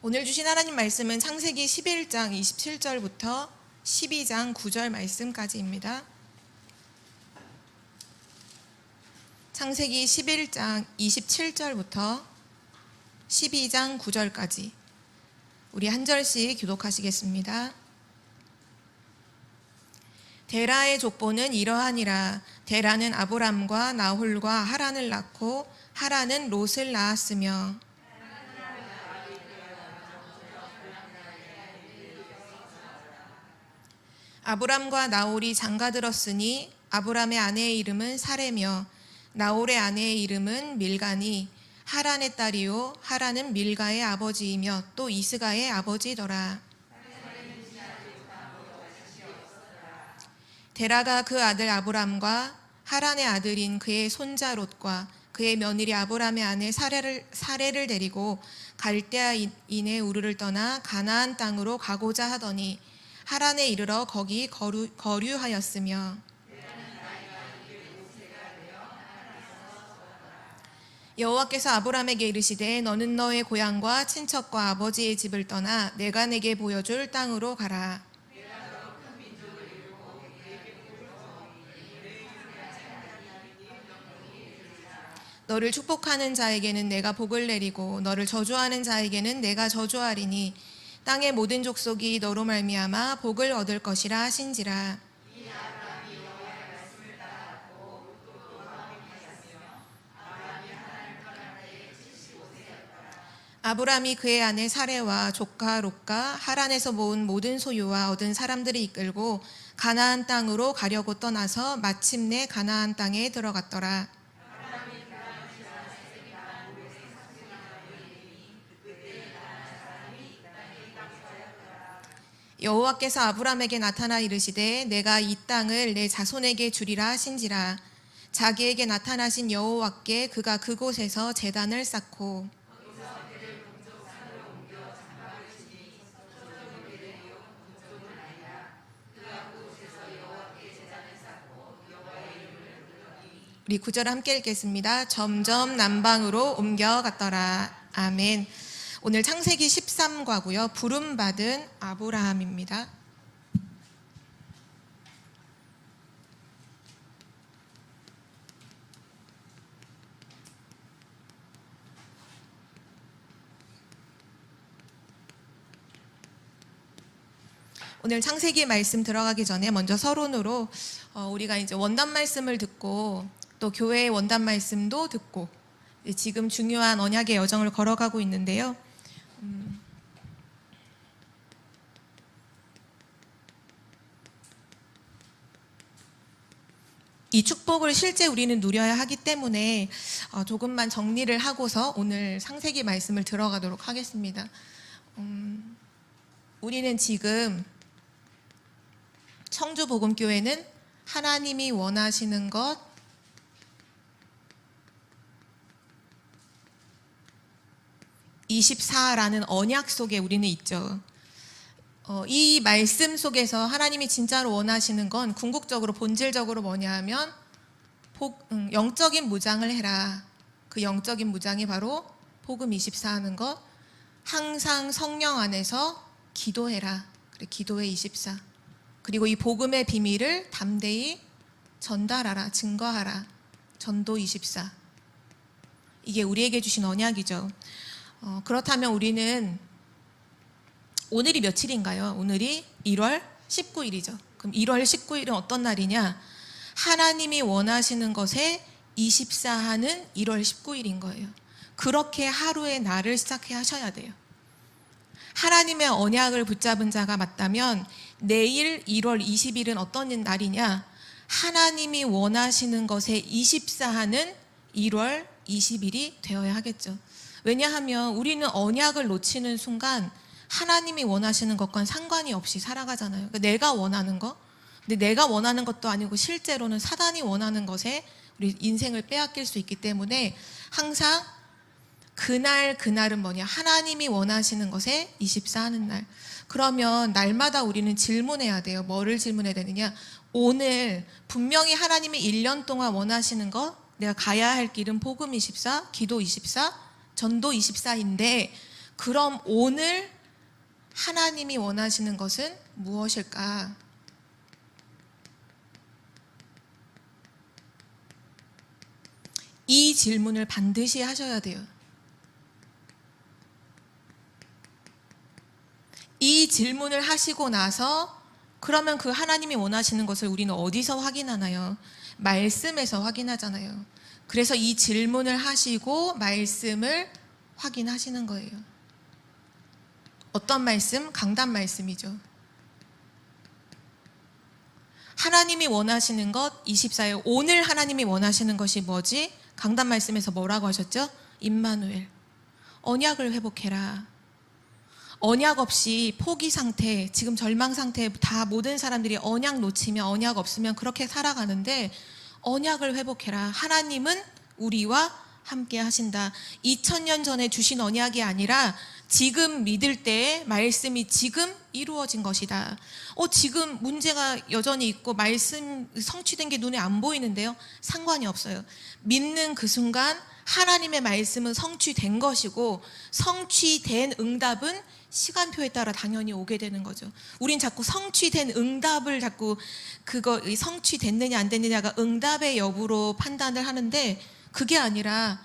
오늘 주신 하나님 말씀은 창세기 11장 27절부터 12장 9절 말씀까지입니다. 창세기 11장 27절부터 12장 9절까지 우리 한 절씩 교독하시겠습니다. 데라의 족보는 이러하니라. 데라는 아브람과 나홀과 하란을 낳고 하란은 롯을 낳았으며 아브람과 나홀이 장가들었으니 아브람의 아내의 이름은 사레며 나홀의 아내의 이름은 밀가니 하란의 딸이요 하란은 밀가의 아버지이며 또 이스가의 아버지더라. 데라가 그 아들 아브람과 하란의 아들인 그의 손자 롯과 그의 며느리 아브람의 아내 사레를 데리고 갈대아인의 우르를 떠나 가나안 땅으로 가고자 하더니 하란에 이르러 거기 거류하였으며 여호와께서 아브람에게 이르시되 너는 너의 고향과 친척과 아버지의 집을 떠나 내가 내게 보여줄 땅으로 가라. 너를 축복하는 자에게는 내가 복을 내리고 너를 저주하는 자에게는 내가 저주하리니 땅의 모든 족속이 너로 말미암아 복을 얻을 것이라 하신지라. 아브람이 그의 아내 사레와 조카 롯과 하란에서 모은 모든 소유와 얻은 사람들을 이끌고 가나안 땅으로 가려고 떠나서 마침내 가나안 땅에 들어갔더라. 여호와께서 아브람에게 나타나 이르시되 내가 이 땅을 내 자손에게 주리라 하신지라. 자기에게 나타나신 여호와께 그가 그곳에서 제단을 쌓고 우리 9절 함께 읽겠습니다. 점점 남방으로 옮겨갔더라. 아멘. 오늘 창세기 13과고요. 부름받은 아브라함입니다. 오늘 창세기 말씀 들어가기 전에 먼저 서론으로 우리가 이제 원단 말씀을 듣고 또 교회의 원단 말씀도 듣고 지금 중요한 언약의 여정을 걸어가고 있는데요. 이 축복을 실제 우리는 누려야 하기 때문에 조금만 정리를 하고서 오늘 창세기 말씀을 들어가도록 하겠습니다. 우리는 지금 청주복음교회는 하나님이 원하시는 것 24라는 언약 속에 우리는 있죠. 이 말씀 속에서 하나님이 진짜로 원하시는 건 궁극적으로 본질적으로 뭐냐 하면 영적인 무장을 해라. 그 영적인 무장이 바로 복음 24 하는 것, 항상 성령 안에서 기도해라. 그래, 기도회 24. 그리고 이 복음의 비밀을 담대히 전달하라, 증거하라. 전도 24. 이게 우리에게 주신 언약이죠. 그렇다면 우리는 오늘이 며칠인가요? 오늘이 1월 19일이죠. 그럼 1월 19일은 어떤 날이냐? 하나님이 원하시는 것에 24하는 1월 19일인 거예요. 그렇게 하루의 날을 시작해 하셔야 돼요. 하나님의 언약을 붙잡은 자가 맞다면 내일 1월 20일은 어떤 날이냐? 하나님이 원하시는 것에 24하는 1월 20일이 되어야 하겠죠. 왜냐하면 우리는 언약을 놓치는 순간 하나님이 원하시는 것과는 상관이 없이 살아가잖아요. 그러니까 내가 원하는 것, 근데 내가 원하는 것도 아니고 실제로는 사단이 원하는 것에 우리 인생을 빼앗길 수 있기 때문에 항상 그날은 뭐냐? 하나님이 원하시는 것에 24 하는 날. 그러면 날마다 우리는 질문해야 돼요. 뭐를 질문해야 되느냐? 오늘 분명히 하나님이 1년 동안 원하시는 것, 내가 가야 할 길은 복음 24, 기도 24, 전도 24인데 그럼 오늘 하나님이 원하시는 것은 무엇일까? 이 질문을 반드시 하셔야 돼요. 이 질문을 하시고 나서 그러면 그 하나님이 원하시는 것을 우리는 어디서 확인하나요? 말씀에서 확인하잖아요. 그래서 이 질문을 하시고 말씀을 확인하시는 거예요. 어떤 말씀? 강단 말씀이죠. 하나님이 원하시는 것 24에 오늘 하나님이 원하시는 것이 뭐지? 강단 말씀에서 뭐라고 하셨죠? 임마누엘, 언약을 회복해라. 언약 없이 포기 상태, 지금 절망 상태, 다 모든 사람들이 언약 놓치면, 언약 없으면 그렇게 살아가는데 언약을 회복해라. 하나님은 우리와 함께 하신다. 2000년 전에 주신 언약이 아니라 지금 믿을 때의 말씀이 지금 이루어진 것이다. 지금 문제가 여전히 있고 말씀 성취된 게 눈에 안 보이는데요. 상관이 없어요. 믿는 그 순간 하나님의 말씀은 성취된 것이고 성취된 응답은 시간표에 따라 당연히 오게 되는 거죠. 우린 자꾸 성취된 응답을 자꾸 그거 성취됐느냐 안 됐느냐가 응답의 여부로 판단을 하는데 그게 아니라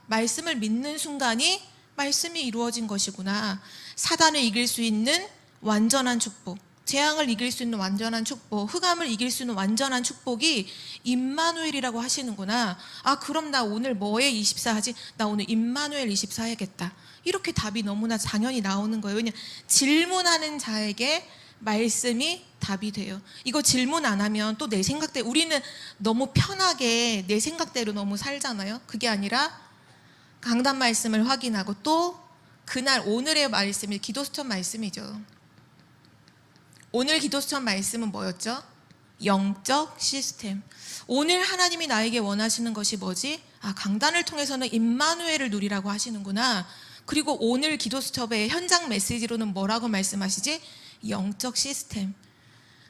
말씀을 믿는 순간이 말씀이 이루어진 것이구나. 사단을 이길 수 있는 완전한 축복, 재앙을 이길 수 있는 완전한 축복, 흑암을 이길 수 있는 완전한 축복이 임마누엘이라고 하시는구나. 그럼 나 오늘 뭐에 24 하지? 나 오늘 임마누엘 24 해야겠다. 이렇게 답이 너무나 당연히 나오는 거예요. 왜냐하면 질문하는 자에게 말씀이 답이 돼요. 이거 질문 안 하면 또 내 생각대로, 우리는 너무 편하게 내 생각대로 너무 살잖아요. 그게 아니라 강단 말씀을 확인하고 또 그날 오늘의 말씀이 기도수천 말씀이죠. 오늘 기도수천 말씀은 뭐였죠? 영적 시스템. 오늘 하나님이 나에게 원하시는 것이 뭐지? 강단을 통해서는 임마누엘을 누리라고 하시는구나. 그리고 오늘 기도수첩의 현장 메시지로는 뭐라고 말씀하시지? 영적 시스템.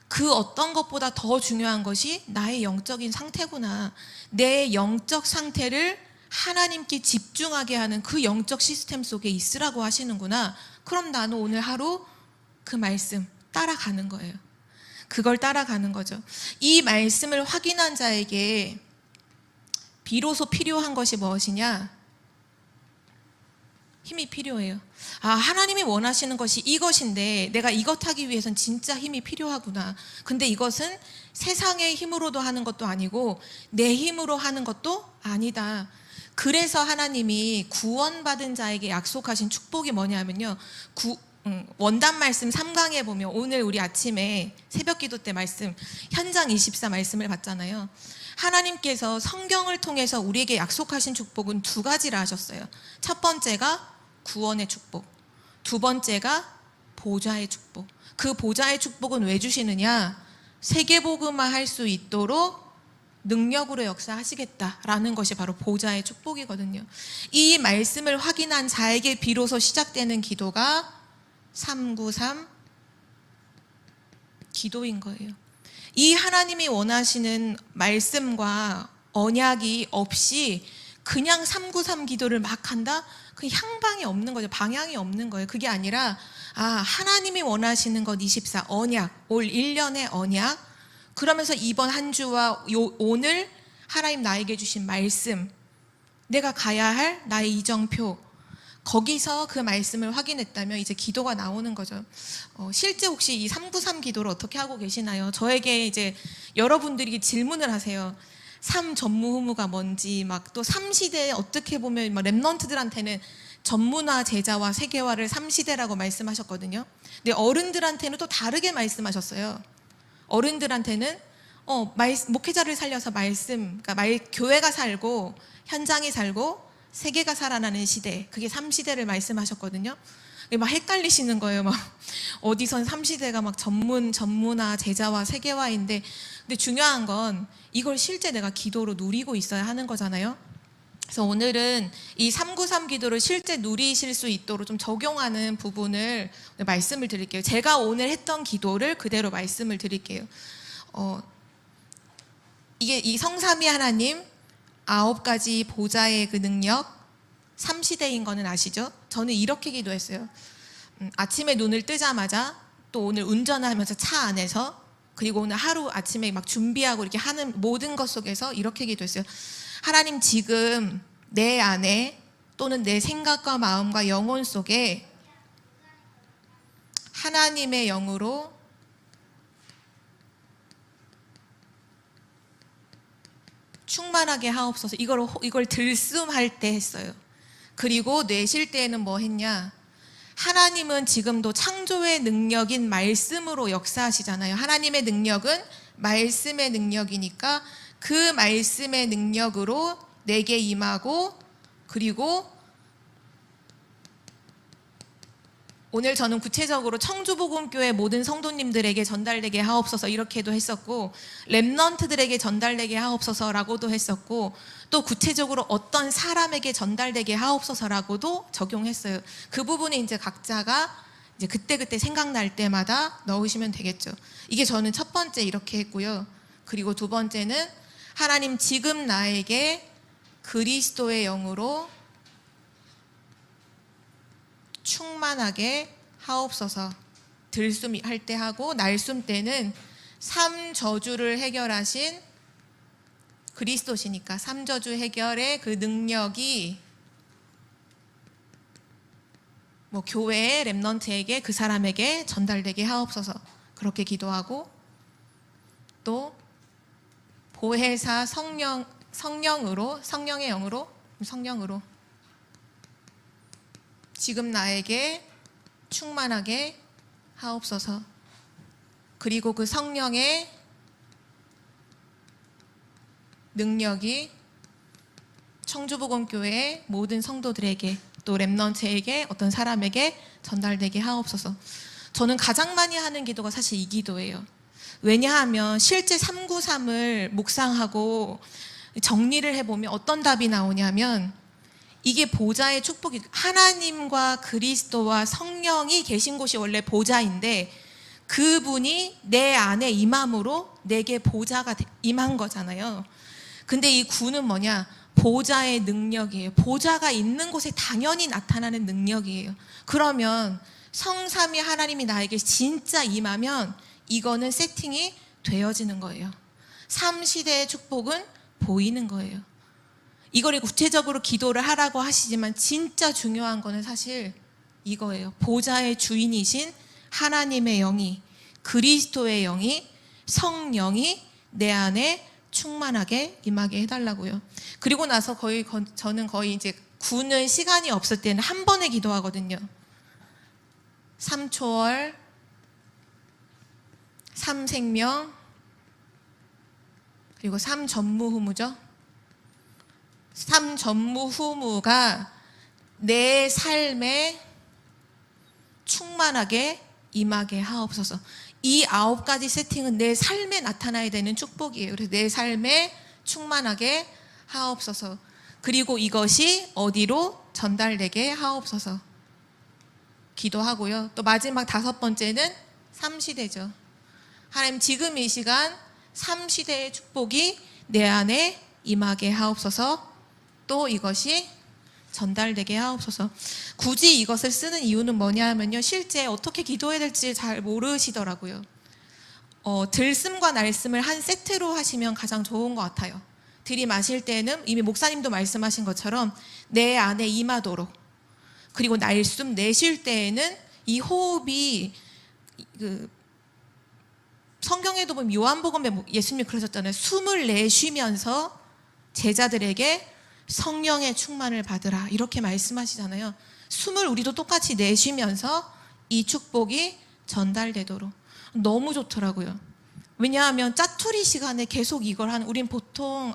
그 어떤 것보다 더 중요한 것이 나의 영적인 상태구나. 내 영적 상태를 하나님께 집중하게 하는 그 영적 시스템 속에 있으라고 하시는구나. 그럼 나는 오늘 하루 그 말씀 따라가는 거예요. 그걸 따라가는 거죠. 이 말씀을 확인한 자에게 비로소 필요한 것이 무엇이냐? 힘이 필요해요. 하나님이 원하시는 것이 이것인데 내가 이것 하기 위해선 진짜 힘이 필요하구나. 근데 이것은 세상의 힘으로도 하는 것도 아니고 내 힘으로 하는 것도 아니다. 그래서 하나님이 구원받은 자에게 약속하신 축복이 뭐냐면요. 원단 말씀 3강에 보면 오늘 우리 아침에 새벽 기도 때 말씀 현장 24 말씀을 봤잖아요. 하나님께서 성경을 통해서 우리에게 약속하신 축복은 두 가지라 하셨어요. 첫 번째가 구원의 축복, 두 번째가 보좌의 축복. 그 보좌의 축복은 왜 주시느냐? 세계복음화 할 수 있도록 능력으로 역사하시겠다라는 것이 바로 보좌의 축복이거든요. 이 말씀을 확인한 자에게 비로소 시작되는 기도가 393 기도인 거예요. 이 하나님이 원하시는 말씀과 언약이 없이 그냥 393 기도를 막 한다? 그 향방이 없는 거죠. 방향이 없는 거예요. 그게 아니라 하나님이 원하시는 것 24 언약, 올 1년의 언약, 그러면서 이번 한 주와 오늘 하나님 나에게 주신 말씀, 내가 가야 할 나의 이정표, 거기서 그 말씀을 확인했다면 이제 기도가 나오는 거죠. 실제 혹시 이 393 기도를 어떻게 하고 계시나요? 저에게 이제 여러분들이 질문을 하세요. 3 전무후무가 뭔지, 막 또 3시대에 어떻게 보면 막 랩런트들한테는 전문화 제자와 세계화를 3시대라고 말씀하셨거든요. 근데 어른들한테는 또 다르게 말씀하셨어요. 어른들한테는 목회자를 살려서 말씀, 그러니까 교회가 살고 현장이 살고 세계가 살아나는 시대, 그게 3시대를 말씀하셨거든요. 막 헷갈리시는 거예요. 막 어디선 3시대가 막 전문화, 제자화, 세계화인데, 근데 중요한 건 이걸 실제 내가 기도로 누리고 있어야 하는 거잖아요. 그래서 오늘은 이 393 기도를 실제 누리실 수 있도록 좀 적용하는 부분을 말씀을 드릴게요. 제가 오늘 했던 기도를 그대로 말씀을 드릴게요. 이게 이 성삼위 하나님 9가지 보좌의 그 능력 3시대인 거는 아시죠? 저는 이렇게 기도했어요. 아침에 눈을 뜨자마자 또 오늘 운전하면서 차 안에서 그리고 오늘 하루 아침에 막 준비하고 이렇게 하는 모든 것 속에서 이렇게 기도했어요. 하나님, 지금 내 안에 또는 내 생각과 마음과 영혼 속에 하나님의 영으로 충만하게 하옵소서. 이걸 들숨할 때 했어요. 그리고 내쉴 때에는 뭐 했냐? 하나님은 지금도 창조의 능력인 말씀으로 역사하시잖아요. 하나님의 능력은 말씀의 능력이니까 그 말씀의 능력으로 내게 임하고, 그리고 오늘 저는 구체적으로 청주복음교회 모든 성도님들에게 전달되게 하옵소서 이렇게도 했었고, 렘넌트들에게 전달되게 하옵소서라고도 했었고, 또 구체적으로 어떤 사람에게 전달되게 하옵소서라고도 적용했어요. 그 부분에 이제 각자가 이제 그때그때 생각날 때마다 넣으시면 되겠죠. 이게 저는 첫 번째 이렇게 했고요. 그리고 두 번째는 하나님, 지금 나에게 그리스도의 영으로 충만하게 하옵소서. 들숨 할 때 하고, 날숨 때는 삼저주를 해결하신 그리스도시니까 삼저주 해결의 그 능력이 뭐 교회의 렘넌트에게, 그 사람에게 전달되게 하옵소서. 그렇게 기도하고, 또 보혜사 성령의 영으로 지금 나에게 충만하게 하옵소서. 그리고 그 성령의 능력이 청주복음교회의 모든 성도들에게, 또 렘넌트에게, 어떤 사람에게 전달되게 하옵소서. 저는 가장 많이 하는 기도가 사실 이 기도예요. 왜냐하면 실제 393을 묵상하고 정리를 해보면 어떤 답이 나오냐면, 이게 보좌의 축복이, 하나님과 그리스도와 성령이 계신 곳이 원래 보좌인데 그분이 내 안에 임함으로 내게 보좌가 임한 거잖아요. 근데 이 구는 뭐냐? 보좌의 능력이에요. 보좌가 있는 곳에 당연히 나타나는 능력이에요. 그러면 성삼위 하나님이 나에게 진짜 임하면 이거는 세팅이 되어지는 거예요. 삼시대의 축복은 보이는 거예요. 이거를 구체적으로 기도를 하라고 하시지만 진짜 중요한 거는 사실 이거예요. 보좌의 주인이신 하나님의 영이, 그리스도의 영이, 성령이 내 안에 충만하게 임하게 해달라고요. 그리고 나서 저는 거의 이제 구는 시간이 없을 때는 한 번에 기도하거든요. 3초월, 3생명, 그리고 3전무후무죠. 3전무후무가 내 삶에 충만하게 임하게 하옵소서. 이 9가지 세팅은 내 삶에 나타나야 되는 축복이에요. 그래서 내 삶에 충만하게 하옵소서. 그리고 이것이 어디로 전달되게 하옵소서 기도하고요. 또 마지막 5번째는 삼시대죠. 하나님, 지금 이 시간 삼시대의 축복이 내 안에 임하게 하옵소서. 또 이것이 전달되게 하옵소서. 굳이 이것을 쓰는 이유는 뭐냐 하면요, 실제 어떻게 기도해야 될지 잘 모르시더라고요. 들숨과 날숨을 한 세트로 하시면 가장 좋은 것 같아요. 들이마실 때는 이미 목사님도 말씀하신 것처럼 내 안에 임하도록, 그리고 날숨 내쉴 때에는 이 호흡이 성경에도 보면 요한복음에 예수님이 그러셨잖아요. 숨을 내쉬면서 제자들에게 성령의 충만을 받으라 이렇게 말씀하시잖아요. 숨을 우리도 똑같이 내쉬면서 이 축복이 전달되도록. 너무 좋더라고요. 왜냐하면 짜투리 시간에 계속 이걸 하는, 우린 보통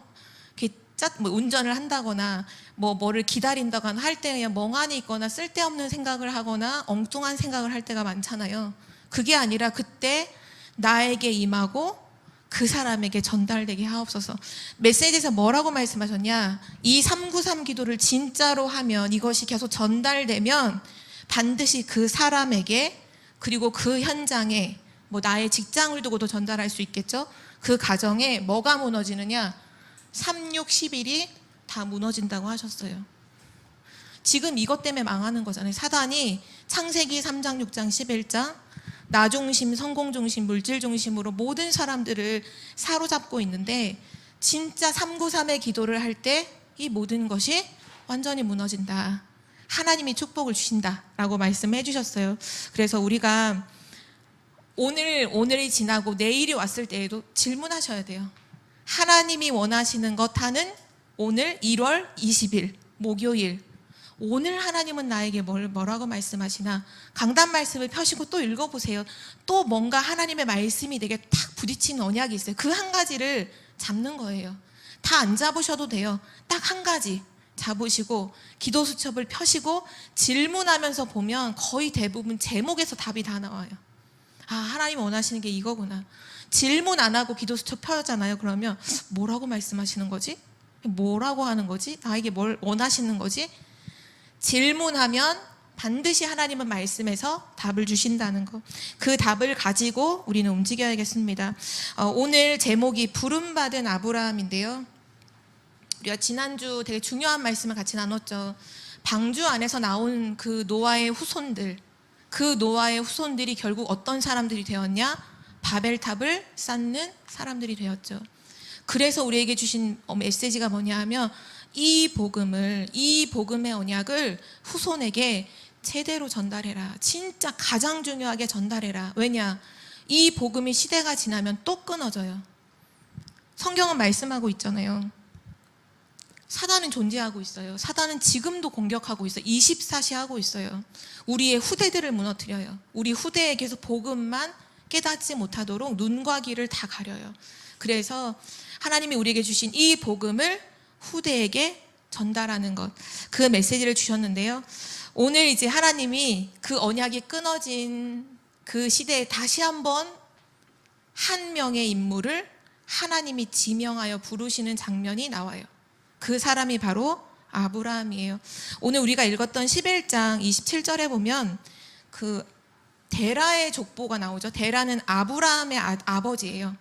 이렇게 운전을 한다거나 뭐를 기다린다거나 할 때 그냥 멍하니 있거나 쓸데없는 생각을 하거나 엉뚱한 생각을 할 때가 많잖아요. 그게 아니라 그때 나에게 임하고 그 사람에게 전달되게 하옵소서. 메시지에서 뭐라고 말씀하셨냐? 이 393 기도를 진짜로 하면, 이것이 계속 전달되면 반드시 그 사람에게, 그리고 그 현장에, 나의 직장을 두고도 전달할 수 있겠죠? 그 가정에 뭐가 무너지느냐? 3, 6, 11이 다 무너진다고 하셨어요. 지금 이것 때문에 망하는 거잖아요. 사단이 창세기 3장, 6장, 11장 나 중심, 성공 중심, 물질 중심으로 모든 사람들을 사로잡고 있는데 진짜 393의 기도를 할 때 이 모든 것이 완전히 무너진다. 하나님이 축복을 주신다라고 말씀해 주셨어요. 그래서 우리가 오늘이 지나고 내일이 왔을 때에도 질문하셔야 돼요. 하나님이 원하시는 것 하는 오늘 1월 20일 목요일, 오늘 하나님은 나에게 뭐라고 말씀하시나? 강단 말씀을 펴시고 또 읽어보세요. 또 뭔가 하나님의 말씀이 내게 탁 부딪히는 언약이 있어요. 그 한 가지를 잡는 거예요. 다 안 잡으셔도 돼요. 딱 한 가지 잡으시고 기도 수첩을 펴시고 질문하면서 보면 거의 대부분 제목에서 답이 다 나와요. 아, 하나님 원하시는 게 이거구나. 질문 안 하고 기도 수첩 펴잖아요. 그러면 뭐라고 말씀하시는 거지? 뭐라고 하는 거지? 나에게 뭘 원하시는 거지? 질문하면 반드시 하나님은 말씀에서 답을 주신다는 것. 그 답을 가지고 우리는 움직여야겠습니다. 오늘 제목이 부름받은 아브라함인데요. 우리가 지난주 되게 중요한 말씀을 같이 나눴죠. 방주 안에서 나온 그 노아의 후손들, 그 노아의 후손들이 결국 어떤 사람들이 되었냐? 바벨탑을 쌓는 사람들이 되었죠. 그래서 우리에게 주신 메시지가 뭐냐 하면 이 복음의 언약을 후손에게 제대로 전달해라. 진짜 가장 중요하게 전달해라. 왜냐? 이 복음이 시대가 지나면 또 끊어져요. 성경은 말씀하고 있잖아요. 사단은 존재하고 있어요. 사단은 지금도 공격하고 있어요. 24시 하고 있어요. 우리의 후대들을 무너뜨려요. 우리 후대에게서 복음만 깨닫지 못하도록 눈과 귀를 다 가려요. 그래서 하나님이 우리에게 주신 이 복음을 후대에게 전달하는 것, 그 메시지를 주셨는데요. 오늘 이제 하나님이 그 언약이 끊어진 그 시대에 다시 한번 한 명의 인물을 하나님이 지명하여 부르시는 장면이 나와요. 그 사람이 바로 아브라함이에요. 오늘 우리가 읽었던 11장 27절에 보면 그 데라의 족보가 나오죠. 데라는 아브라함의 아버지예요.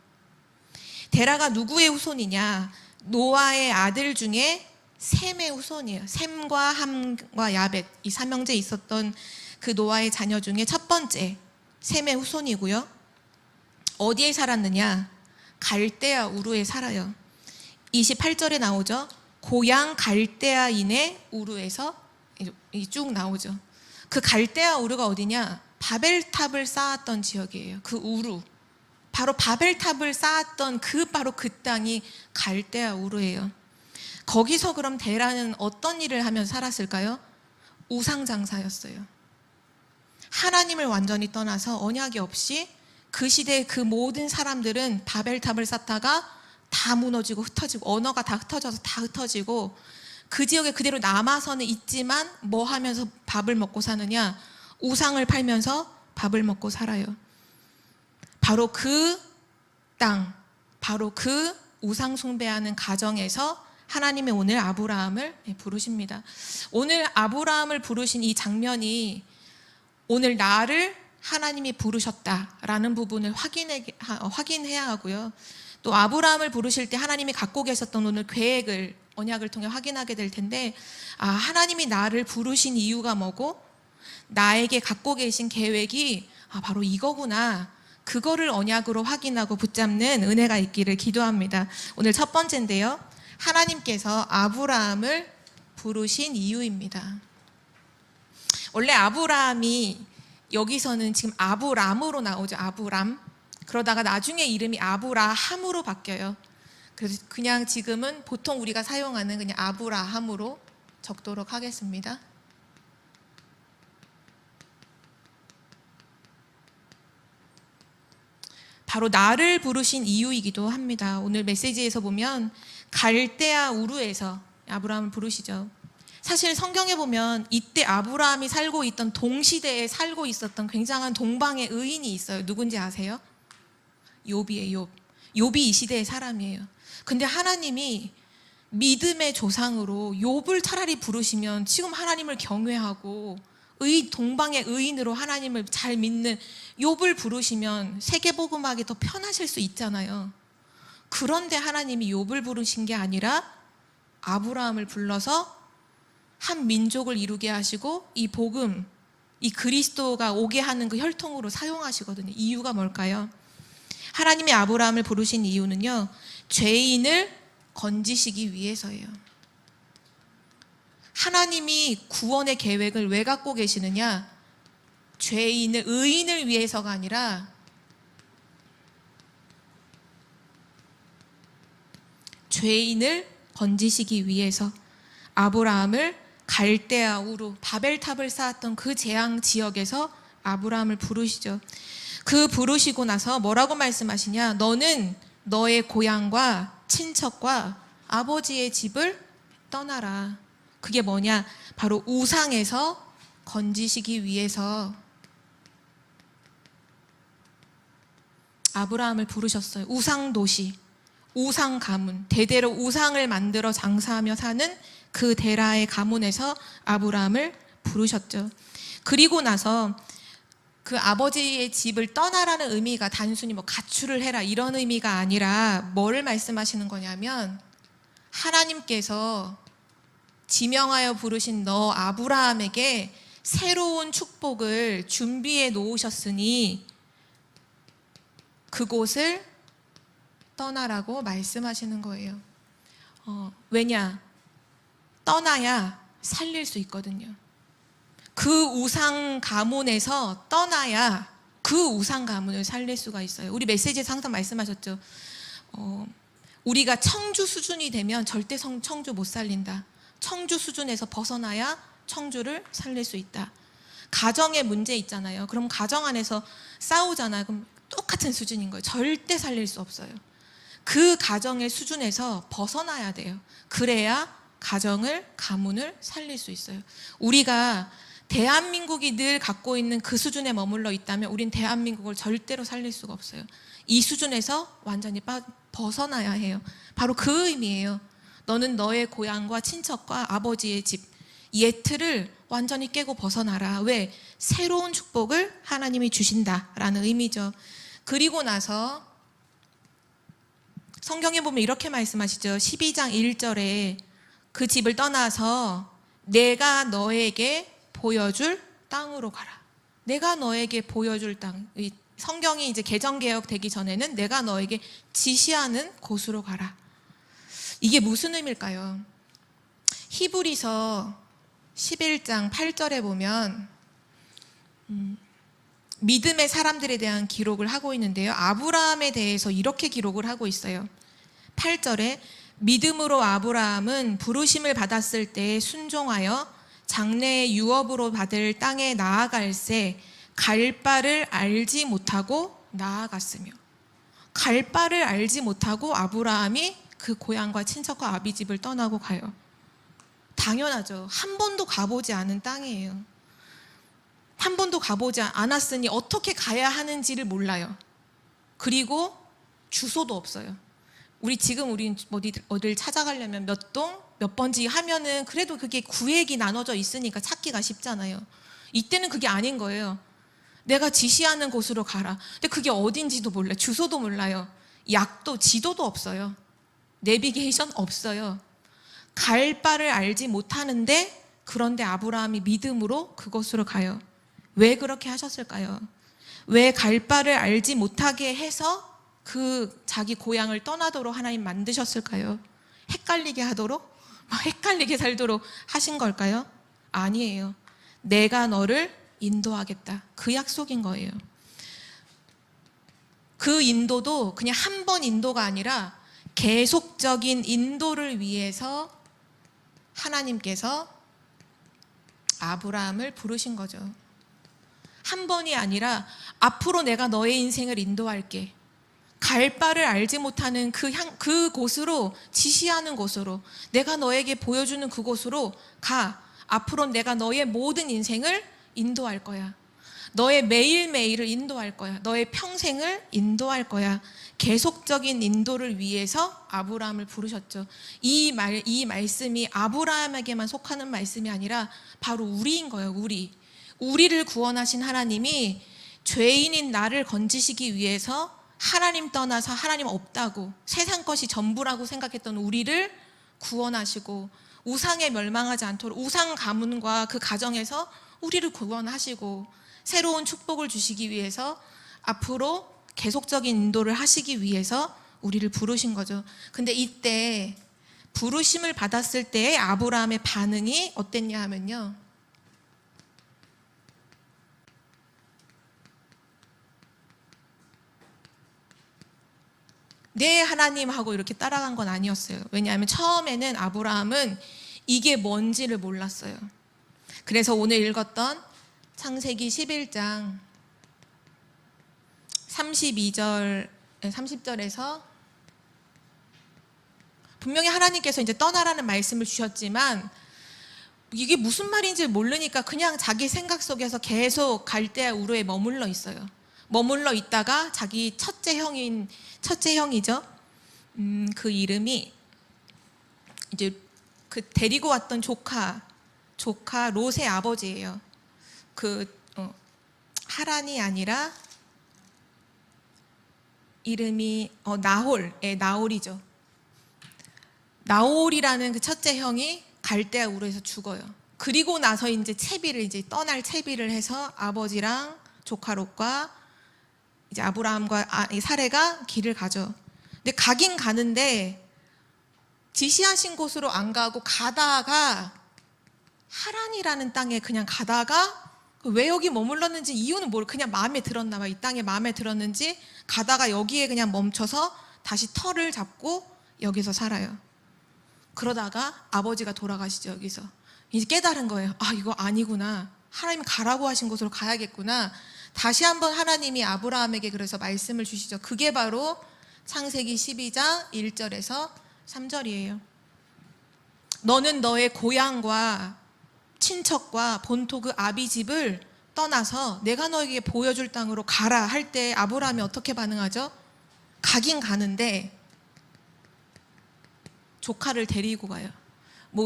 데라가 누구의 후손이냐? 노아의 아들 중에 셈의 후손이에요. 셈과 함과 야벳, 이 삼형제 있었던 그 노아의 자녀 중에 첫 번째 셈의 후손이고요. 어디에 살았느냐? 갈대아 우르에 살아요. 28절에 나오죠. 고향 갈대아인의 우르에서 쭉 나오죠. 그 갈대아 우르가 어디냐? 바벨탑을 쌓았던 지역이에요. 그 우르, 바로 바벨탑을 쌓았던 바로 그 땅이 갈대아 우르예요. 거기서 그럼 데라는 어떤 일을 하며 살았을까요? 우상장사였어요. 하나님을 완전히 떠나서 언약이 없이 그 시대의 그 모든 사람들은 바벨탑을 쌓다가 다 무너지고 흩어지고, 언어가 다 흩어져서 다 흩어지고, 그 지역에 그대로 남아서는 있지만 뭐 하면서 밥을 먹고 사느냐? 우상을 팔면서 밥을 먹고 살아요. 바로 그 땅, 바로 그 우상 숭배하는 가정에서 하나님이 오늘 아브라함을 부르십니다. 오늘 아브라함을 부르신 이 장면이 오늘 나를 하나님이 부르셨다라는 부분을 확인해야 하고요. 또 아브라함을 부르실 때 하나님이 갖고 계셨던 오늘 계획을 언약을 통해 확인하게 될 텐데, 하나님이 나를 부르신 이유가 뭐고 나에게 갖고 계신 계획이 바로 이거구나. 그거를 언약으로 확인하고 붙잡는 은혜가 있기를 기도합니다. 오늘 첫 번째인데요. 하나님께서 아브라함을 부르신 이유입니다. 원래 아브라함이 여기서는 지금 아브람으로 나오죠. 아브람. 그러다가 나중에 이름이 아브라함으로 바뀌어요. 그래서 그냥 지금은 보통 우리가 사용하는 그냥 아브라함으로 적도록 하겠습니다. 바로 나를 부르신 이유이기도 합니다. 오늘 메시지에서 보면 갈대아 우르에서 아브라함을 부르시죠. 사실 성경에 보면 이때 아브라함이 살고 있던 동시대에 살고 있었던 굉장한 동방의 의인이 있어요. 누군지 아세요? 욥이에요. 욥이 이 시대의 사람이에요. 근데 하나님이 믿음의 조상으로 욥을 차라리 부르시면 지금 하나님을 경외하고 동방의 의인으로 하나님을 잘 믿는 욥을 부르시면 세계복음하기 더 편하실 수 있잖아요. 그런데 하나님이 욥을 부르신 게 아니라 아브라함을 불러서 한 민족을 이루게 하시고 이 복음, 이 그리스도가 오게 하는 그 혈통으로 사용하시거든요. 이유가 뭘까요? 하나님이 아브라함을 부르신 이유는요, 죄인을 건지시기 위해서예요. 하나님이 구원의 계획을 왜 갖고 계시느냐? 죄인을, 의인을 위해서가 아니라 죄인을 건지시기 위해서 아브라함을 갈대아 우루 바벨탑을 쌓았던 그 재앙 지역에서 아브라함을 부르시죠. 그 부르시고 나서 뭐라고 말씀하시냐? 너는 너의 고향과 친척과 아버지의 집을 떠나라. 그게 뭐냐? 바로 우상에서 건지시기 위해서 아브라함을 부르셨어요. 우상 도시, 우상 가문, 대대로 우상을 만들어 장사하며 사는 그 데라의 가문에서 아브라함을 부르셨죠. 그리고 나서 그 아버지의 집을 떠나라는 의미가 단순히 뭐 가출을 해라 이런 의미가 아니라 뭐를 말씀하시는 거냐면, 하나님께서 지명하여 부르신 너 아브라함에게 새로운 축복을 준비해 놓으셨으니 그곳을 떠나라고 말씀하시는 거예요. 왜냐? 떠나야 살릴 수 있거든요. 그 우상 가문에서 떠나야 그 우상 가문을 살릴 수가 있어요. 우리 메시지에서 항상 말씀하셨죠. 우리가 청주 수준이 되면 절대 청주 못 살린다. 청주 수준에서 벗어나야 청주를 살릴 수 있다. 가정에 문제 있잖아요. 그럼 가정 안에서 싸우잖아요. 그럼 똑같은 수준인 거예요. 절대 살릴 수 없어요. 그 가정의 수준에서 벗어나야 돼요. 그래야 가정을, 가문을 살릴 수 있어요. 우리가 대한민국이 늘 갖고 있는 그 수준에 머물러 있다면 우린 대한민국을 절대로 살릴 수가 없어요. 이 수준에서 완전히 벗어나야 해요. 바로 그 의미예요. 너는 너의 고향과 친척과 아버지의 집, 이 틀을 완전히 깨고 벗어나라. 왜? 새로운 축복을 하나님이 주신다라는 의미죠. 그리고 나서 성경에 보면 이렇게 말씀하시죠. 12장 1절에 그 집을 떠나서 내가 너에게 보여줄 땅으로 가라. 내가 너에게 보여줄 땅. 성경이 이제 개정개혁 되기 전에는 내가 너에게 지시하는 곳으로 가라. 이게 무슨 의미일까요? 히브리서 11장 8절에 보면 믿음의 사람들에 대한 기록을 하고 있는데요. 아브라함에 대해서 이렇게 기록을 하고 있어요. 8절에 믿음으로 아브라함은 부르심을 받았을 때 순종하여 장래의 유업으로 받을 땅에 나아갈새 갈 바를 알지 못하고 나아갔으며, 갈 바를 알지 못하고 아브라함이 그 고향과 친척과 아비집을 떠나고 가요. 당연하죠. 한 번도 가보지 않은 땅이에요. 한 번도 가보지 않았으니 어떻게 가야 하는지를 몰라요. 그리고 주소도 없어요. 우리 어딜 찾아가려면 몇 동, 몇 번지 하면은 그래도 그게 구획이 나눠져 있으니까 찾기가 쉽잖아요. 이때는 그게 아닌 거예요. 내가 지시하는 곳으로 가라. 근데 그게 어딘지도 몰라요. 주소도 몰라요. 약도, 지도도 없어요. 내비게이션 없어요. 갈 바를 알지 못하는데, 그런데 아브라함이 믿음으로 그곳으로 가요. 왜 그렇게 하셨을까요? 왜 갈 바를 알지 못하게 해서 그 자기 고향을 떠나도록 하나님 만드셨을까요? 헷갈리게 하도록? 헷갈리게 살도록 하신 걸까요? 아니에요. 내가 너를 인도하겠다. 그 약속인 거예요. 그 인도도 그냥 한 번 인도가 아니라 계속적인 인도를 위해서 하나님께서 아브라함을 부르신 거죠. 한 번이 아니라 앞으로 내가 너의 인생을 인도할게. 갈 바를 알지 못하는 그 곳으로, 지시하는 곳으로, 내가 너에게 보여주는 그곳으로 가. 앞으로 내가 너의 모든 인생을 인도할 거야. 너의 매일매일을 인도할 거야. 너의 평생을 인도할 거야. 계속적인 인도를 위해서 아브라함을 부르셨죠. 이 말씀이 아브라함에게만 속하는 말씀이 아니라 바로 우리인 거예요. 우리를 구원하신 하나님이 죄인인 나를 건지시기 위해서 하나님 떠나서 하나님 없다고, 세상 것이 전부라고 생각했던 우리를 구원하시고 우상에 멸망하지 않도록 우상 가문과 그 가정에서 우리를 구원하시고 새로운 축복을 주시기 위해서 앞으로 계속적인 인도를 하시기 위해서 우리를 부르신 거죠. 근데 이때 부르심을 받았을 때의 아브라함의 반응이 어땠냐 하면요, 네 하나님 하고 이렇게 따라간 건 아니었어요. 왜냐하면 처음에는 아브라함은 이게 뭔지를 몰랐어요. 그래서 오늘 읽었던 창세기 11장 30절에서 분명히 하나님께서 이제 떠나라는 말씀을 주셨지만 이게 무슨 말인지 모르니까 그냥 자기 생각 속에서 계속 갈대아 우르에 머물러 있어요. 머물러 있다가 자기 첫째 형이죠. 그 이름이 이제 그 데리고 왔던 조카 롯의 아버지예요. 하란이 아니라 이름이 나홀이죠. 나홀이라는 그 첫째 형이 갈대아 우르에서 죽어요. 그리고 나서 이제 떠날 채비를 해서 아버지랑 조카 롯과 이제 아브라함과 사레가 길을 가죠. 근데 가긴 가는데 지시하신 곳으로 안 가고 가다가 하란이라는 땅에 그냥 가다가 왜 여기 머물렀는지 이유는 그냥 마음에 들었나 봐. 이 땅에 마음에 들었는지 가다가 여기에 그냥 멈춰서 다시 터를 잡고 여기서 살아요. 그러다가 아버지가 돌아가시죠. 여기서 이제 깨달은 거예요. 아, 이거 아니구나. 하나님이 가라고 하신 곳으로 가야겠구나. 다시 한번 하나님이 아브라함에게 그래서 말씀을 주시죠. 그게 바로 창세기 12장 1절에서 3절이에요. 너는 너의 고향과 친척과 본토 그 아비 집을 떠나서 내가 너에게 보여줄 땅으로 가라 할 때 아브라함이 어떻게 반응하죠? 가긴 가는데 조카를 데리고 가요.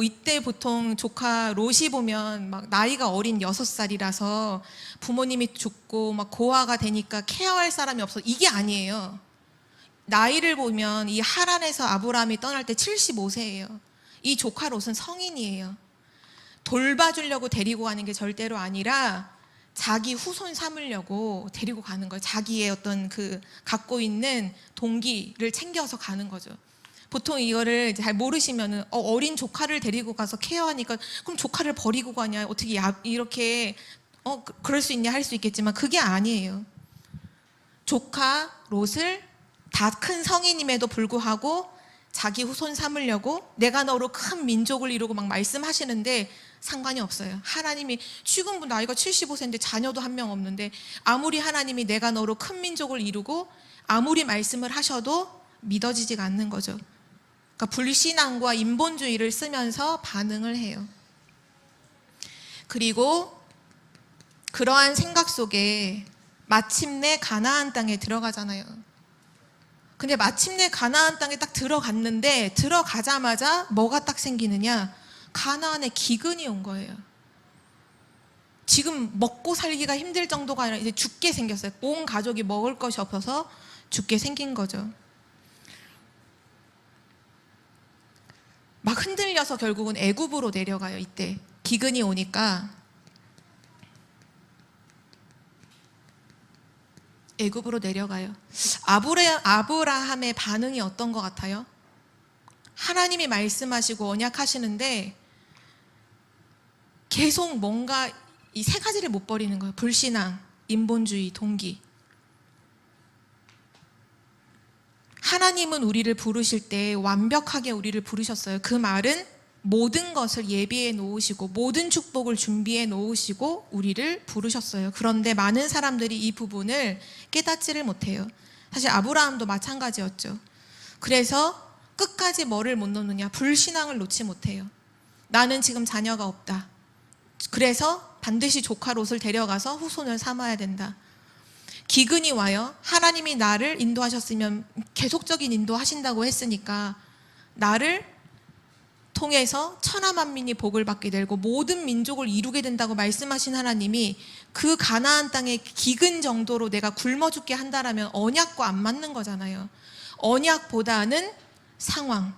이때 보통 조카 롯이 보면 막 나이가 어린 6살이라서 부모님이 죽고 막 고아가 되니까 케어할 사람이 없어. 이게 아니에요. 나이를 보면 이 하란에서 아브라함이 떠날 때 75세예요. 이 조카 롯은 성인이에요. 돌봐주려고 데리고 가는 게 절대로 아니라 자기 후손 삼으려고 데리고 가는 거예요. 자기의 어떤 갖고 있는 동기를 챙겨서 가는 거죠. 보통 이거를 잘 모르시면은 어린 조카를 데리고 가서 케어하니까 그럼 조카를 버리고 가냐, 어떻게 이렇게 그럴 수 있냐 할 수 있겠지만 그게 아니에요. 조카 롯을 다 큰 성인임에도 불구하고 자기 후손 삼으려고 내가 너로 큰 민족을 이루고 막 말씀하시는데 상관이 없어요. 하나님이 지금 나이가 75세인데 자녀도 한 명 없는데 아무리 하나님이 내가 너로 큰 민족을 이루고 아무리 말씀을 하셔도 믿어지지가 않는 거죠. 그러니까 불신앙과 인본주의를 쓰면서 반응을 해요. 그리고 그러한 생각 속에 마침내 가나안 땅에 들어가잖아요. 근데 마침내 가나안 땅에 딱 들어갔는데 들어가자마자 뭐가 딱 생기느냐? 가나안에 기근이 온 거예요. 지금 먹고 살기가 힘들 정도가 아니라 이제 죽게 생겼어요. 온 가족이 먹을 것이 없어서 죽게 생긴 거죠. 막 흔들려서 결국은 애굽으로 내려가요. 이때 기근이 오니까 애굽으로 내려가요. 아브라함의 반응이 어떤 것 같아요? 하나님이 말씀하시고 언약하시는데 계속 뭔가 이 세 가지를 못 버리는 거예요. 불신앙, 인본주의, 동기. 하나님은 우리를 부르실 때 완벽하게 우리를 부르셨어요. 그 말은 모든 것을 예비해 놓으시고 모든 축복을 준비해 놓으시고 우리를 부르셨어요. 그런데 많은 사람들이 이 부분을 깨닫지를 못해요. 사실 아브라함도 마찬가지였죠. 그래서 끝까지 뭐를 못 놓느냐? 불신앙을 놓지 못해요. 나는 지금 자녀가 없다. 그래서 반드시 조카 롯을 데려가서 후손을 삼아야 된다. 기근이 와요. 하나님이 나를 인도하셨으면 계속적인 인도하신다고 했으니까 나를 통해서 천하만민이 복을 받게 되고 모든 민족을 이루게 된다고 말씀하신 하나님이 그 가나안 땅의 기근 정도로 내가 굶어 죽게 한다라면 언약과 안 맞는 거잖아요. 언약보다는 상황,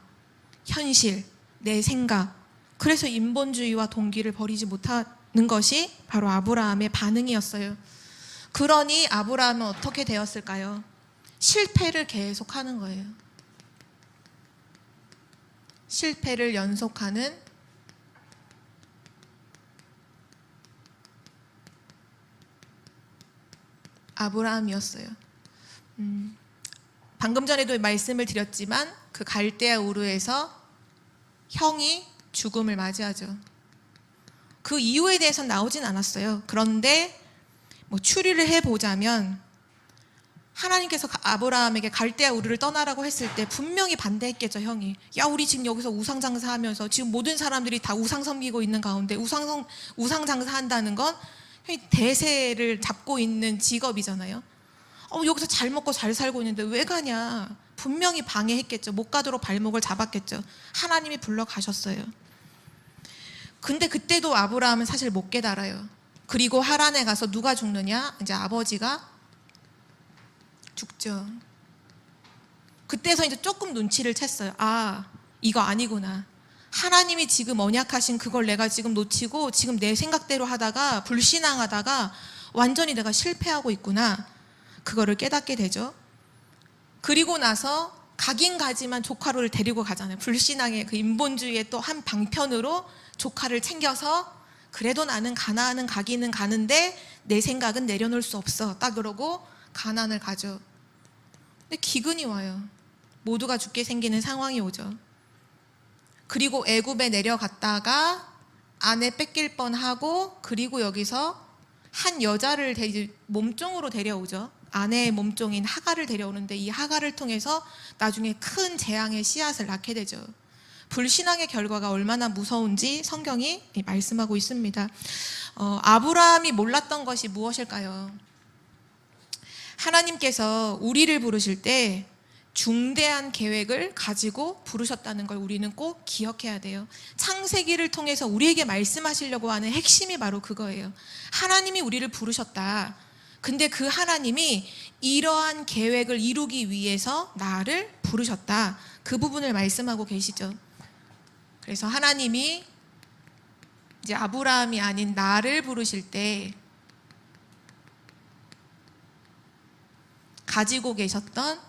현실, 내 생각, 그래서 인본주의와 동기를 버리지 못하는 것이 바로 아브라함의 반응이었어요. 그러니 아브라함은 어떻게 되었을까요? 실패를 계속하는 거예요. 실패를 연속하는 아브라함이었어요. 방금 전에도 말씀을 드렸지만 그 갈대아 우르에서 형이 죽음을 맞이하죠. 그 이유에 대해서는 나오진 않았어요. 그런데 추리를 해보자면 하나님께서 아브라함에게 갈대아 우르를 떠나라고 했을 때 분명히 반대했겠죠. 형이, 야 우리 지금 여기서 우상 장사하면서 지금 모든 사람들이 다 우상 섬기고 있는 가운데 우상 장사한다는 건 대세를 잡고 있는 직업이잖아요. 여기서 잘 먹고 잘 살고 있는데 왜 가냐, 분명히 방해했겠죠. 못 가도록 발목을 잡았겠죠. 하나님이 불러 가셨어요. 근데 그때도 아브라함은 사실 못 깨달아요. 그리고 하란에 가서 누가 죽느냐? 이제 아버지가 죽죠. 그때서 이제 조금 눈치를 챘어요. 아, 이거 아니구나. 하나님이 지금 언약하신 그걸 내가 지금 놓치고 지금 내 생각대로 하다가 불신앙하다가 완전히 내가 실패하고 있구나. 그거를 깨닫게 되죠. 그리고 나서 가긴 가지만 조카를 데리고 가잖아요. 불신앙의 그 인본주의의 또 한 방편으로 조카를 챙겨서 그래도 나는 가나안은 가기는 가는데 내 생각은 내려놓을 수 없어. 딱 그러고 가나안을 가죠. 근데 기근이 와요. 모두가 죽게 생기는 상황이 오죠. 그리고 애굽에 내려갔다가 아내 뺏길 뻔하고, 그리고 여기서 한 여자를 몸종으로 데려오죠. 아내의 몸종인 하갈을 데려오는데 이 하갈을 통해서 나중에 큰 재앙의 씨앗을 낳게 되죠. 불신앙의 결과가 얼마나 무서운지 성경이 말씀하고 있습니다. 아브라함이 몰랐던 것이 무엇일까요? 하나님께서 우리를 부르실 때 중대한 계획을 가지고 부르셨다는 걸 우리는 꼭 기억해야 돼요. 창세기를 통해서 우리에게 말씀하시려고 하는 핵심이 바로 그거예요. 하나님이 우리를 부르셨다. 근데 그 하나님이 이러한 계획을 이루기 위해서 나를 부르셨다. 그 부분을 말씀하고 계시죠. 그래서 하나님이 이제 아브라함이 아닌 나를 부르실 때 가지고 계셨던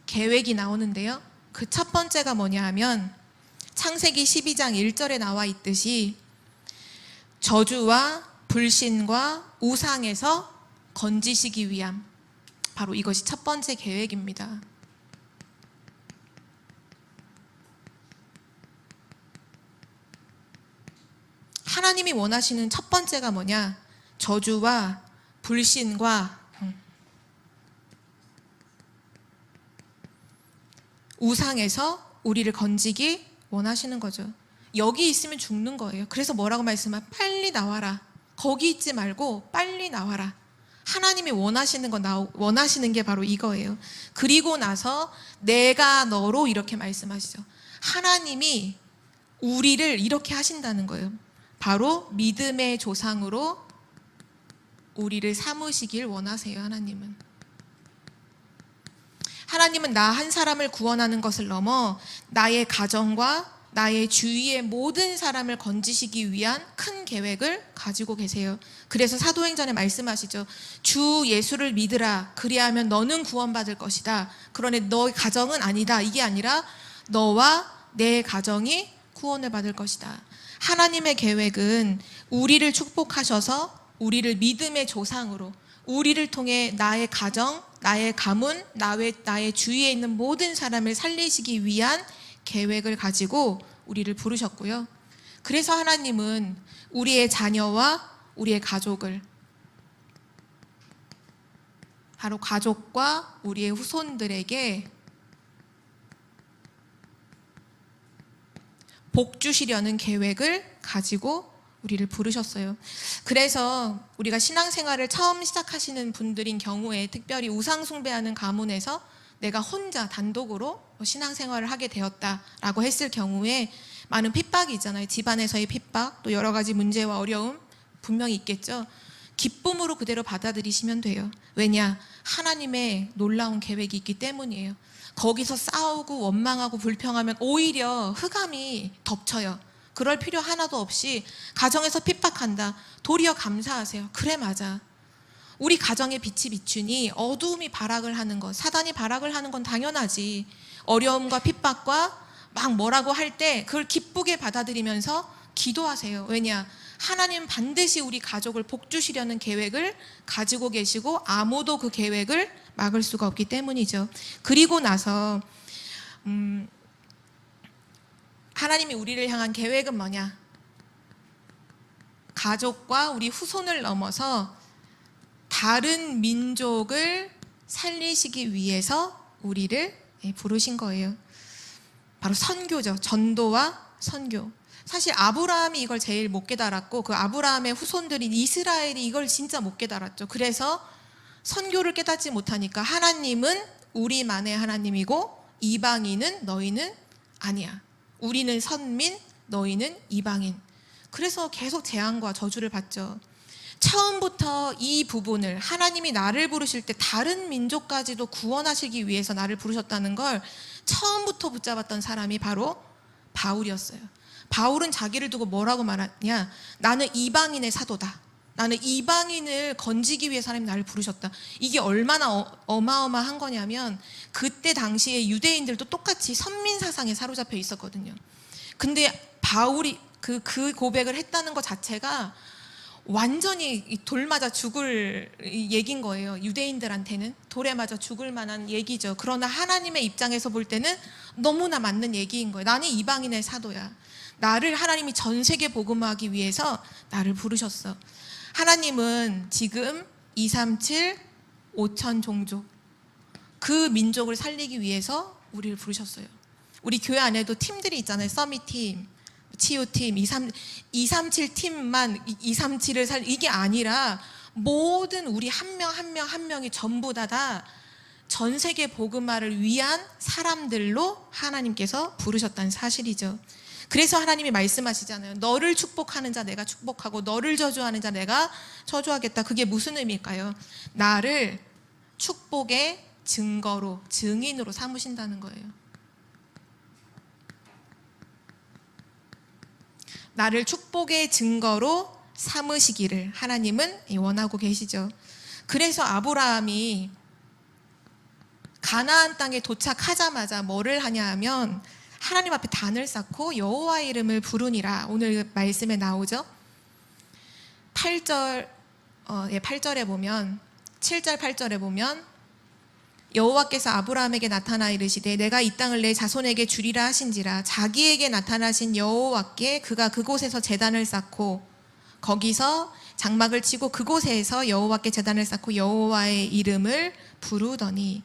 계획이 나오는데요. 그 첫 번째가 뭐냐 하면 창세기 12장 1절에 나와 있듯이 저주와 불신과 우상에서 건지시기 위함, 바로 이것이 첫 번째 계획입니다. 하나님이 원하시는 첫 번째가 뭐냐? 저주와 불신과 우상에서 우리를 건지기 원하시는 거죠. 여기 있으면 죽는 거예요. 그래서 뭐라고 말씀하면 빨리 나와라. 거기 있지 말고 빨리 나와라. 하나님이 원하시는 게 바로 이거예요. 그리고 나서 내가 너로 이렇게 말씀하시죠. 하나님이 우리를 이렇게 하신다는 거예요. 바로 믿음의 조상으로 우리를 삼으시길 원하세요. 하나님은 나 한 사람을 구원하는 것을 넘어 나의 가정과 나의 주위의 모든 사람을 건지시기 위한 큰 계획을 가지고 계세요. 그래서 사도행전에 말씀하시죠. 주 예수를 믿으라. 그리하면 너는 구원받을 것이다. 그러니 너의 가정은 아니다. 이게 아니라 너와 내 가정이 구원을 받을 것이다. 하나님의 계획은 우리를 축복하셔서 우리를 믿음의 조상으로, 우리를 통해 나의 가정, 나의 가문, 나의 주위에 있는 모든 사람을 살리시기 위한 계획을 가지고 우리를 부르셨고요. 그래서 하나님은 우리의 자녀와 우리의 가족을, 바로 가족과 우리의 후손들에게 복 주시려는 계획을 가지고 우리를 부르셨어요. 그래서 우리가 신앙생활을 처음 시작하시는 분들인 경우에, 특별히 우상 숭배하는 가문에서 내가 혼자 단독으로 신앙생활을 하게 되었다라고 했을 경우에 많은 핍박이 있잖아요. 집안에서의 핍박, 또 여러 가지 문제와 어려움 분명히 있겠죠. 기쁨으로 그대로 받아들이시면 돼요. 왜냐? 하나님의 놀라운 계획이 있기 때문이에요. 거기서 싸우고 원망하고 불평하면 오히려 흑암이 덮쳐요. 그럴 필요 하나도 없이 가정에서 핍박한다. 도리어 감사하세요. 그래, 맞아. 우리 가정에 빛이 비추니 어두움이 발악을 하는 것, 사단이 발악을 하는 건 당연하지. 어려움과 핍박과 막 뭐라고 할 때 그걸 기쁘게 받아들이면서 기도하세요. 왜냐? 하나님 반드시 우리 가족을 복주시려는 계획을 가지고 계시고 아무도 그 계획을 막을 수가 없기 때문이죠. 그리고 나서 하나님이 우리를 향한 계획은 뭐냐? 가족과 우리 후손을 넘어서 다른 민족을 살리시기 위해서 우리를 부르신 거예요. 바로 선교죠. 전도와 선교. 사실 아브라함이 이걸 제일 못 깨달았고 그 아브라함의 후손들인 이스라엘이 이걸 진짜 못 깨달았죠. 그래서 선교를 깨닫지 못하니까 하나님은 우리만의 하나님이고 이방인은 너희는 아니야. 우리는 선민, 너희는 이방인. 그래서 계속 재앙과 저주를 받죠. 처음부터 이 부분을 하나님이 나를 부르실 때 다른 민족까지도 구원하시기 위해서 나를 부르셨다는 걸 처음부터 붙잡았던 사람이 바로 바울이었어요. 바울은 자기를 두고 뭐라고 말하냐? 나는 이방인의 사도다. 나는 이방인을 건지기 위해서 하나님이 나를 부르셨다. 이게 얼마나 어마어마한 거냐면 그때 당시에 유대인들도 똑같이 선민 사상에 사로잡혀 있었거든요. 근데 바울이 그 고백을 했다는 것 자체가 완전히 돌 맞아 죽을 얘기인 거예요. 유대인들한테는 돌에 맞아 죽을 만한 얘기죠. 그러나 하나님의 입장에서 볼 때는 너무나 맞는 얘기인 거예요. 나는 이방인의 사도야. 나를 하나님이 전 세계 복음하기 위해서 나를 부르셨어. 하나님은 지금 237, 5천 종족 그 민족을 살리기 위해서 우리를 부르셨어요. 우리 교회 안에도 팀들이 있잖아요. 서밋팀, 치유팀, 237 팀만 237을 이게 아니라 모든 우리 한 명 한 명이 전부 다 전 세계 복음화를 위한 사람들로 하나님께서 부르셨다는 사실이죠. 그래서 하나님이 말씀하시잖아요. 너를 축복하는 자 내가 축복하고 너를 저주하는 자 내가 저주하겠다. 그게 무슨 의미일까요? 나를 축복의 증거로, 증인으로 삼으신다는 거예요. 나를 축복의 증거로 삼으시기를 하나님은 원하고 계시죠. 그래서 아브라함이 가나안 땅에 도착하자마자 뭐를 하냐 하면 하나님 앞에 단을 쌓고 여호와의 이름을 부르니라. 오늘 말씀에 나오죠. 8절에 보면 7절 8절에 보면 여호와께서 아브라함에게 나타나 이르시되 내가 이 땅을 내 자손에게 주리라 하신지라. 자기에게 나타나신 여호와께 그가 그곳에서 제단을 쌓고 거기서 장막을 치고 그곳에서 여호와께 제단을 쌓고 여호와의 이름을 부르더니.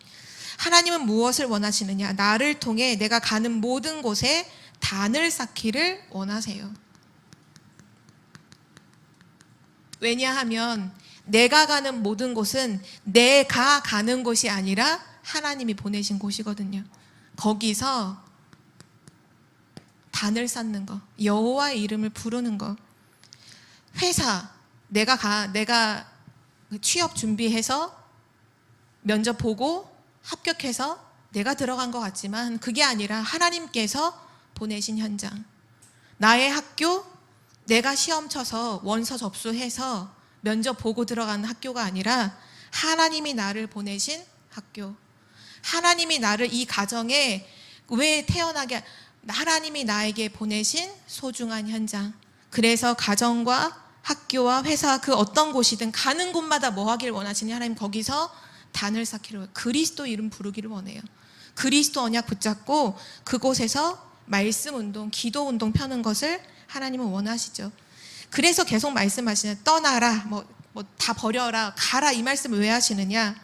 하나님은 무엇을 원하시느냐? 나를 통해 내가 가는 모든 곳에 단을 쌓기를 원하세요. 왜냐하면 내가 가는 모든 곳은 내가 가는 곳이 아니라 하나님이 보내신 곳이거든요. 거기서 단을 쌓는 거, 여호와의 이름을 부르는 거. 회사 내가 취업 준비해서 면접 보고 합격해서 내가 들어간 것 같지만 그게 아니라 하나님께서 보내신 현장. 나의 학교, 내가 시험 쳐서 원서 접수해서 면접 보고 들어가는 학교가 아니라 하나님이 나를 보내신 학교. 하나님이 나를 이 가정에 왜 태어나게, 하나님이 나에게 보내신 소중한 현장. 그래서 가정과 학교와 회사 그 어떤 곳이든 가는 곳마다 뭐 하길 원하시니 하나님 거기서 단을 쌓기를, 그리스도 이름 부르기를 원해요. 그리스도 언약 붙잡고 그곳에서 말씀 운동, 기도 운동 펴는 것을 하나님은 원하시죠. 그래서 계속 말씀하시는 떠나라, 뭐 다 버려라, 가라 이 말씀을 왜 하시느냐?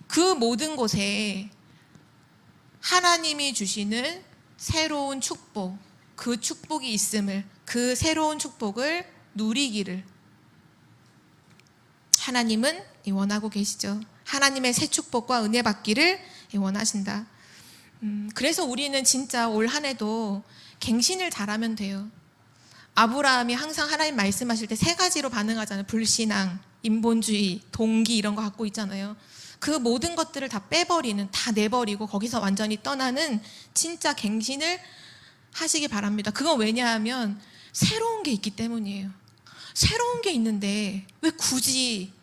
그 모든 곳에 하나님이 주시는 새로운 축복, 그 축복이 있음을, 그 새로운 축복을 누리기를 하나님은 원하고 계시죠. 하나님의 새 축복과 은혜 받기를 원하신다. 그래서 우리는 진짜 올 한 해도 갱신을 잘하면 돼요. 아브라함이 항상 하나님 말씀하실 때 세 가지로 반응하잖아요. 불신앙, 인본주의, 동기 이런 거 갖고 있잖아요. 그 모든 것들을 다 빼버리는, 다 내버리고 거기서 완전히 떠나는 진짜 갱신을 하시기 바랍니다. 그건 왜냐하면 새로운 게 있기 때문이에요. 새로운 게 있는데 왜 굳이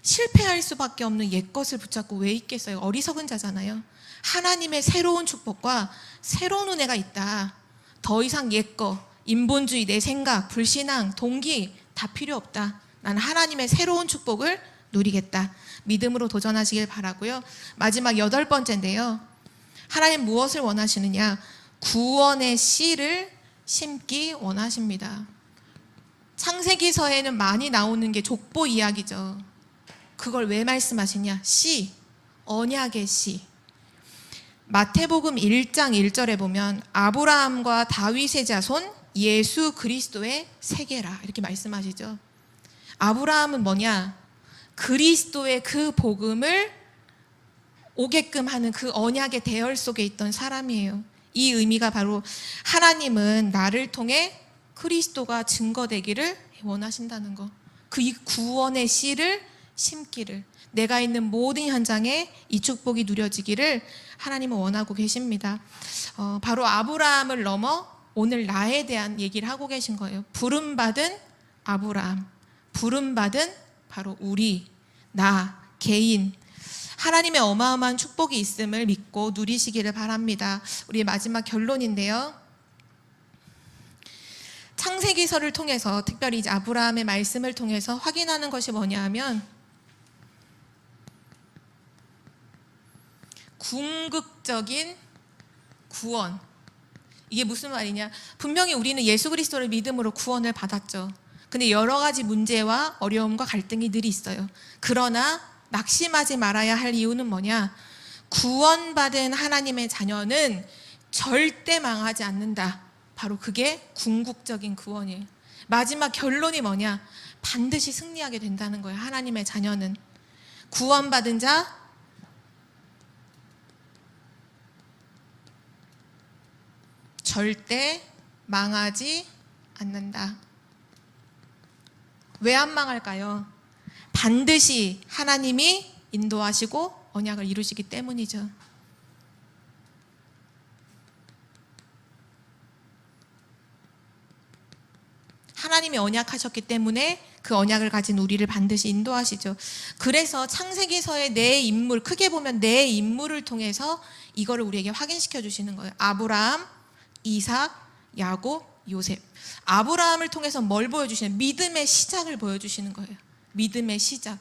실패할 수밖에 없는 옛 것을 붙잡고 왜 있겠어요? 어리석은 자잖아요. 하나님의 새로운 축복과 새로운 은혜가 있다. 더 이상 옛 거, 인본주의, 내 생각, 불신앙, 동기 다 필요 없다. 나는 하나님의 새로운 축복을 누리겠다. 믿음으로 도전하시길 바라고요. 마지막 8번째인데요. 하나님 무엇을 원하시느냐? 구원의 씨를 심기 원하십니다. 창세기서에는 많이 나오는 게 족보 이야기죠. 그걸 왜 말씀하시냐? 씨, 언약의 씨. 마태복음 1장 1절에 보면 아브라함과 다윗의 자손 예수 그리스도의 세계라 이렇게 말씀하시죠. 아브라함은 뭐냐? 그리스도의 그 복음을 오게끔 하는 그 언약의 대열 속에 있던 사람이에요. 이 의미가 바로 하나님은 나를 통해 그리스도가 증거되기를 원하신다는 거. 그 이 구원의 씨를 심기를, 내가 있는 모든 현장에 이 축복이 누려지기를 하나님은 원하고 계십니다. 바로 아브라함을 넘어 오늘 나에 대한 얘기를 하고 계신 거예요. 부름받은 아브라함, 부름받은 바로 우리, 나, 개인, 하나님의 어마어마한 축복이 있음을 믿고 누리시기를 바랍니다. 우리의 마지막 결론인데요. 창세기서를 통해서, 특별히 이제 아브라함의 말씀을 통해서 확인하는 것이 뭐냐 하면 궁극적인 구원. 이게 무슨 말이냐? 분명히 우리는 예수 그리스도를 믿음으로 구원을 받았죠. 근데 여러 가지 문제와 어려움과 갈등이 늘 있어요. 그러나 낙심하지 말아야 할 이유는 뭐냐? 구원받은 하나님의 자녀는 절대 망하지 않는다. 바로 그게 궁극적인 구원이에요. 마지막 결론이 뭐냐? 반드시 승리하게 된다는 거예요. 하나님의 자녀는. 구원받은 자, 절대 망하지 않는다. 왜 안 망할까요? 반드시 하나님이 인도하시고 언약을 이루시기 때문이죠. 하나님이 언약하셨기 때문에 그 언약을 가진 우리를 반드시 인도하시죠. 그래서 창세기서의 내 인물, 크게 보면 내 인물을 통해서 이거를 우리에게 확인시켜 주시는 거예요. 아브라함, 이삭, 야곱, 요셉. 아브라함을 통해서 뭘 보여주시냐? 믿음의 시작을 보여주시는 거예요. 믿음의 시작.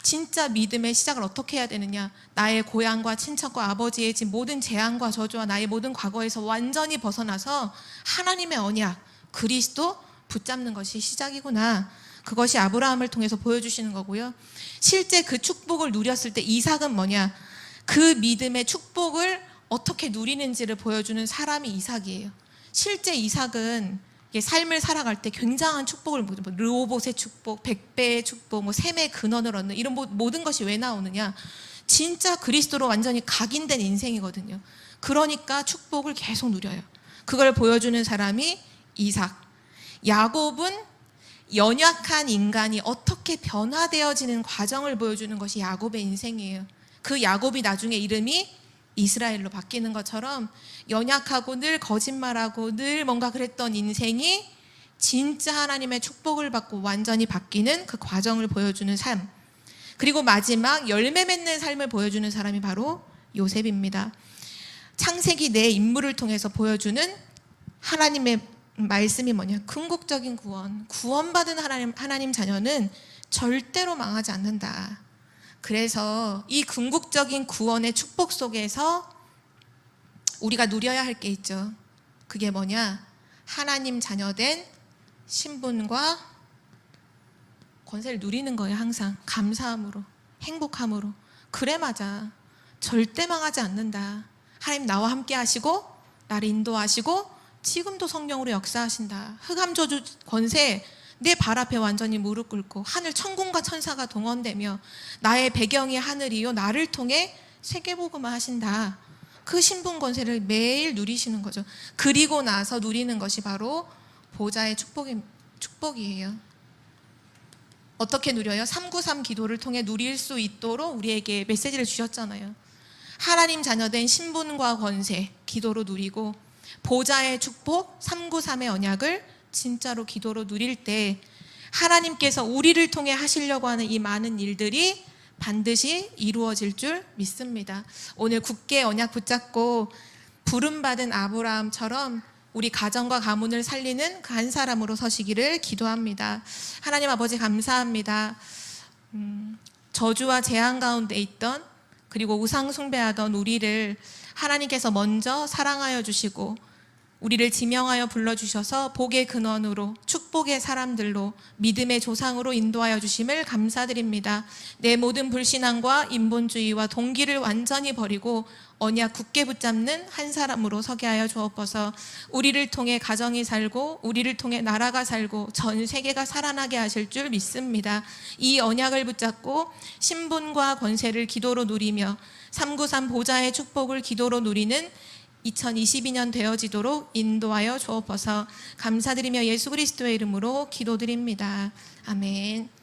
진짜 믿음의 시작을 어떻게 해야 되느냐? 나의 고향과 친척과 아버지의 집 모든 재앙과 저주와 나의 모든 과거에서 완전히 벗어나서 하나님의 언약, 그리스도 붙잡는 것이 시작이구나. 그것이 아브라함을 통해서 보여주시는 거고요. 실제 그 축복을 누렸을 때 이삭은 뭐냐? 그 믿음의 축복을 어떻게 누리는지를 보여주는 사람이 이삭이에요. 실제 이삭은 삶을 살아갈 때 굉장한 축복을, 르호봇의 축복, 100배의 축복, 샘의 근원을 얻는 이런 모든 것이 왜 나오느냐? 진짜 그리스도로 완전히 각인된 인생이거든요. 그러니까 축복을 계속 누려요. 그걸 보여주는 사람이 이삭. 야곱은 연약한 인간이 어떻게 변화되어지는 과정을 보여주는 것이 야곱의 인생이에요. 그 야곱이 나중에 이름이 이스라엘로 바뀌는 것처럼 연약하고 늘 거짓말하고 늘 뭔가 그랬던 인생이 진짜 하나님의 축복을 받고 완전히 바뀌는 그 과정을 보여주는 삶. 그리고 마지막 열매 맺는 삶을 보여주는 사람이 바로 요셉입니다. 창세기 내 인물을 통해서 보여주는 하나님의 말씀이 뭐냐? 궁극적인 구원. 구원받은 하나님 자녀는 절대로 망하지 않는다. 그래서 이 궁극적인 구원의 축복 속에서 우리가 누려야 할 게 있죠. 그게 뭐냐? 하나님 자녀된 신분과 권세를 누리는 거예요. 항상 감사함으로, 행복함으로. 그래 맞아. 절대 망하지 않는다. 하나님 나와 함께 하시고 나를 인도하시고 지금도 성령으로 역사하신다. 흑암 저주 권세 내 발 앞에 완전히 무릎 꿇고 하늘 천군과 천사가 동원되며 나의 배경이 하늘이요 나를 통해 세계복음화 하신다. 그 신분 권세를 매일 누리시는 거죠. 그리고 나서 누리는 것이 바로 보좌의 축복이에요. 어떻게 누려요? 393 기도를 통해 누릴 수 있도록 우리에게 메시지를 주셨잖아요. 하나님 자녀된 신분과 권세 기도로 누리고, 보좌의 축복 393의 언약을 진짜로 기도로 누릴 때 하나님께서 우리를 통해 하시려고 하는 이 많은 일들이 반드시 이루어질 줄 믿습니다. 오늘 굳게 언약 붙잡고 부름받은 아브라함처럼 우리 가정과 가문을 살리는 그 한 사람으로 서시기를 기도합니다. 하나님 아버지 감사합니다. 저주와 재앙 가운데 있던, 그리고 우상 숭배하던 우리를 하나님께서 먼저 사랑하여 주시고 우리를 지명하여 불러주셔서 복의 근원으로, 축복의 사람들로, 믿음의 조상으로 인도하여 주심을 감사드립니다. 내 모든 불신앙과 인본주의와 동기를 완전히 버리고 언약 굳게 붙잡는 한 사람으로 서게 하여 주옵소서. 우리를 통해 가정이 살고, 우리를 통해 나라가 살고, 전 세계가 살아나게 하실 줄 믿습니다. 이 언약을 붙잡고 신분과 권세를 기도로 누리며 393 보좌의 축복을 기도로 누리는 2022년 되어지도록 인도하여 주옵소서. 감사드리며 예수 그리스도의 이름으로 기도드립니다. 아멘.